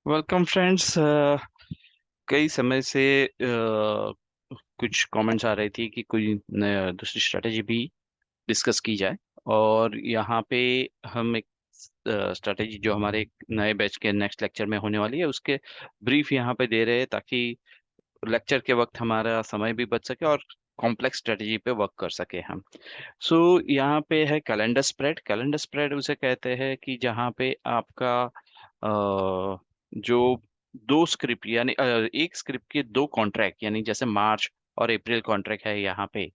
Welcome friends. कई समय से कुछ कमेंट्स आ रही थी कि कोई दूसरी स्ट्रेटेजी भी डिस्कस की जाए। और यहाँ पे हम एक स्ट्रेटेजी जो हमारे एक नए बैच के नेक्स्ट लेक्चर में होने वाली है उसके ब्रीफ यहाँ पे दे रहे हैं, ताकि लेक्चर के वक्त हमारा समय भी बच सके और कॉम्प्लेक्स स्ट्रेटेजी पे वर्क कर सके हम। सो यहाँ पे है कैलेंडर स्प्रेड। कैलेंडर स्प्रेड उसे कहते हैं कि जहाँ पे आपका जो दो स्क्रिप्ट यानी एक स्क्रिप्ट के दो कॉन्ट्रैक्ट, यानी जैसे मार्च और अप्रैल कॉन्ट्रैक्ट है यहाँ पे।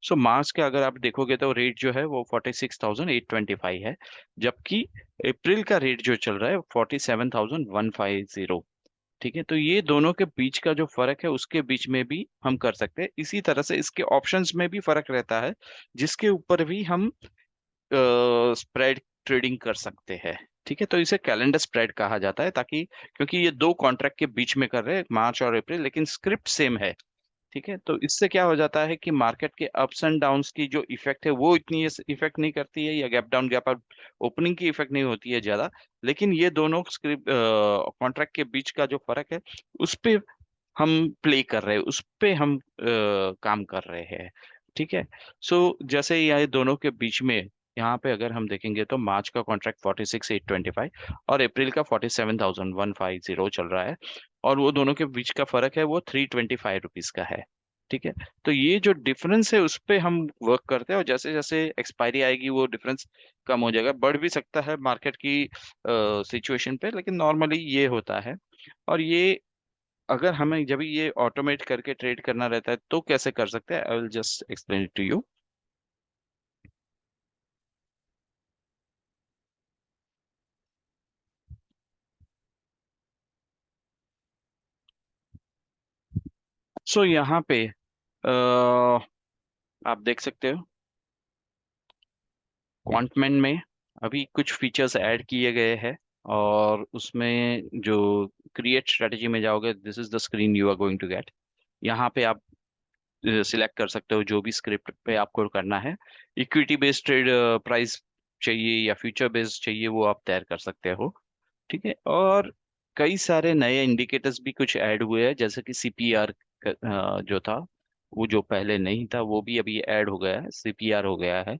सो मार्च के अगर आप देखोगे तो रेट जो है वो 46,825 है, जबकि अप्रैल का रेट जो चल रहा है 47,150। ठीक है, तो ये दोनों के बीच का जो फर्क है उसके बीच में भी हम कर सकते हैं। इसी तरह से इसके ऑप्शंस में भी फर्क रहता है, जिसके ऊपर भी हम स्प्रेड ट्रेडिंग कर सकते हैं। ठीक है, तो इसे कैलेंडर स्प्रेड कहा जाता है, ताकि क्योंकि ये दो कॉन्ट्रैक्ट के बीच में कर रहे हैं मार्च और अप्रैल, लेकिन स्क्रिप्ट सेम है। ठीक है, तो इससे क्या हो जाता है कि मार्केट के अप्स एंड डाउन्स की जो इफेक्ट है वो इतनी इफेक्ट नहीं करती है, या gap down gap up opening की इफेक्ट नहीं होती है ज्यादा। लेकिन ये दोनों स्क्रिप्ट कॉन्ट्रैक्ट के बीच का जो फर्क है उस पे हम प्ले कर रहे हैं, उस पे हम काम कर रहे हैं। ठीक है, सो जैसे ये दोनों के बीच में यहाँ पे अगर हम देखेंगे तो मार्च का कॉन्ट्रैक्ट 46,825 और अप्रैल का 47,150 चल रहा है। और वो दोनों के बीच का फर्क है वो 325 रुपीज का है। ठीक है, तो ये जो डिफरेंस है उस पे हम वर्क करते हैं, और जैसे जैसे एक्सपायरी आएगी वो डिफरेंस कम हो जाएगा। बढ़ भी सकता है मार्केट की सिचुएशन पे, लेकिन नॉर्मली ये होता है। और ये अगर हमें जब ये ऑटोमेट करके ट्रेड करना रहता है तो कैसे कर सकते हैं, I will just explain it to you. So यहाँ पे आप देख सकते हो क्वांटमेन में अभी कुछ फीचर्स ऐड किए गए हैं। और उसमें जो क्रिएट स्ट्रेटजी में जाओगे, this is the screen you are going to get. यहाँ पे आप सिलेक्ट कर सकते हो जो भी स्क्रिप्ट पे आपको करना है। इक्विटी बेस्ड ट्रेड प्राइस चाहिए या फ्यूचर बेस्ड चाहिए, वो आप तैयार कर सकते हो। ठीक है, और कई सारे नए इंडिकेटर्स भी कुछ ऐड हुए हैं, जैसे कि सीपीआर जो था वो जो पहले नहीं था वो भी अभी ऐड हो गया है, सीपीआर हो गया है।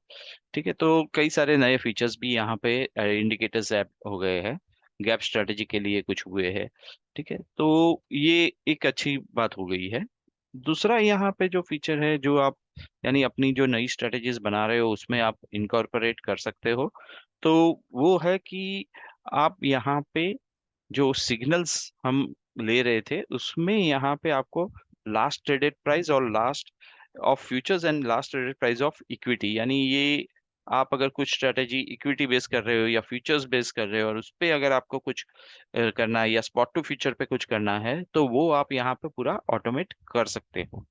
ठीक है, तो कई सारे नए फीचर्स भी यहाँ पे इंडिकेटर्स ऐड हो गए हैं। गैप स्ट्रेटेजी के लिए कुछ हुए हैं। ठीक है, तो ये एक अच्छी बात हो गई है। दूसरा यहाँ पे जो फीचर है जो आप यानी अपनी जो नई स्ट्रेटेजीज बना रहे हो उसमें आप इनकॉर्पोरेट कर सकते हो, तो वो है कि आप यहाँ पे जो सिग्नल्स हम ले रहे थे उसमें यहाँ पे आपको लास्ट ट्रेडेड प्राइस और last of futures and last traded price of equity, यानी ये आप अगर कुछ स्ट्रेटेजी इक्विटी बेस कर रहे हो या फ्यूचर्स बेस कर रहे हो और उस पे अगर आपको कुछ करना है या स्पॉट टू फ्यूचर पे कुछ करना है, तो वो आप यहाँ पे पूरा ऑटोमेट कर सकते हो।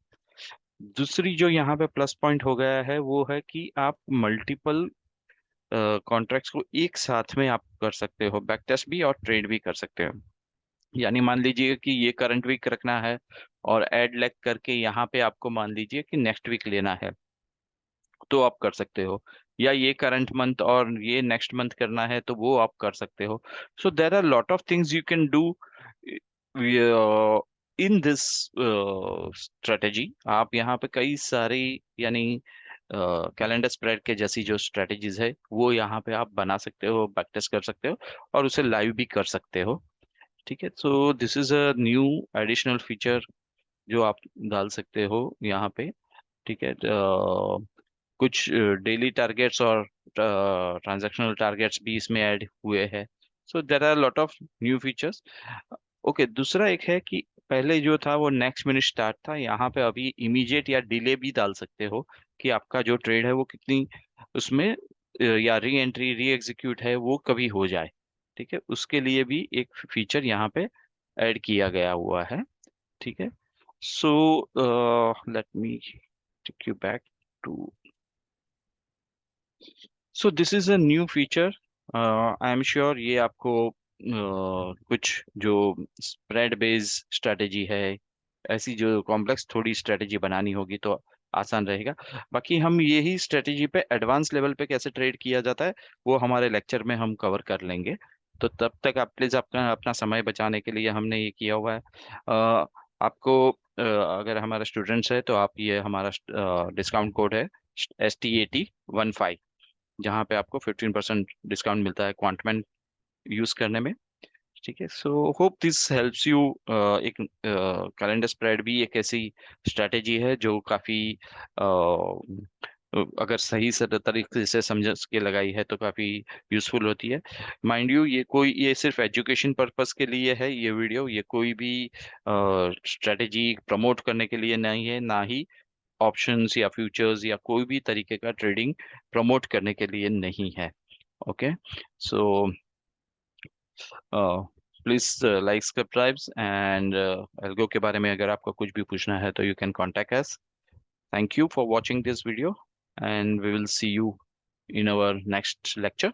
दूसरी जो यहाँ पे प्लस पॉइंट हो गया है वो है कि आप मल्टीपल कॉन्ट्रैक्ट्स को एक साथ में आप कर सकते हो, बैक टेस्ट भी और ट्रेड भी कर सकते हो। यानी मान लीजिए कि ये करंट वीक रखना है और ऐड लेग करके यहाँ पे आपको मान लीजिए कि नेक्स्ट वीक लेना है, तो आप कर सकते हो। या ये करंट मंथ और ये नेक्स्ट मंथ करना है तो वो आप कर सकते हो। So there are lot of things you can do in this strategy. आप यहाँ पे कई सारी यानी कैलेंडर स्प्रेड के जैसी जो स्ट्रेटेजीज है वो यहाँ पे आप बना सकते हो, बैक टेस्ट कर सकते हो और उसे लाइव भी कर सकते हो। ठीक है, सो this is a new additional feature जो आप डाल सकते हो यहाँ पे। ठीक है, कुछ डेली टारगेट्स और ट्रांजैक्शनल टारगेट्स भी इसमें ऐड हुए हैं। So there are lot of new features. Okay, दूसरा एक है कि पहले जो था वो नेक्स्ट मिनट स्टार्ट था, यहाँ पे अभी इमीडिएट या डिले भी डाल सकते हो कि आपका जो ट्रेड है वो कितनी उसमें या री एंट्री री एग्जीक्यूट है वो कभी हो जाए। ठीक है, उसके लिए भी एक फीचर यहाँ पे ऐड किया गया हुआ है। ठीक है, so let me take you back to. So this is a new feature. I am sure ये आपको कुछ जो स्प्रेड बेस्ड स्ट्रेटेजी है, ऐसी जो कॉम्प्लेक्स थोड़ी स्ट्रेटेजी बनानी होगी तो आसान रहेगा। बाकी हम यही स्ट्रेटेजी पे एडवांस लेवल पे कैसे ट्रेड किया जाता है वो हमारे लेक्चर में हम कवर कर लेंगे। तो तब तक आप प्लीज अपना अपना समय बचाने के लिए हमने ये किया हुआ है। आपको अगर हमारा स्टूडेंट्स है तो आप ये हमारा डिस्काउंट कोड है STAT15, जहाँ पे आपको 15% डिस्काउंट मिलता है क्वांटमैन यूज करने में। ठीक है, so hope this helps you. एक कैलेंडर स्प्रेड भी एक ऐसी स्ट्रेटेजी है जो काफी अगर सही से तरीके से समझ के लगाई है तो काफी यूजफुल होती है। माइंड यू, ये सिर्फ एजुकेशन पर्पस के लिए है ये वीडियो, ये कोई भी स्ट्रेटेजी प्रमोट करने के लिए नहीं है, ना ही ऑप्शंस या फ्यूचर्स या कोई भी तरीके का ट्रेडिंग प्रमोट करने के लिए नहीं है। Okay, so please like subscribes and algo के बारे में अगर आपको कुछ भी पूछना है तो you can contact us. Thank you for watching this video and we will see you in our next lecture.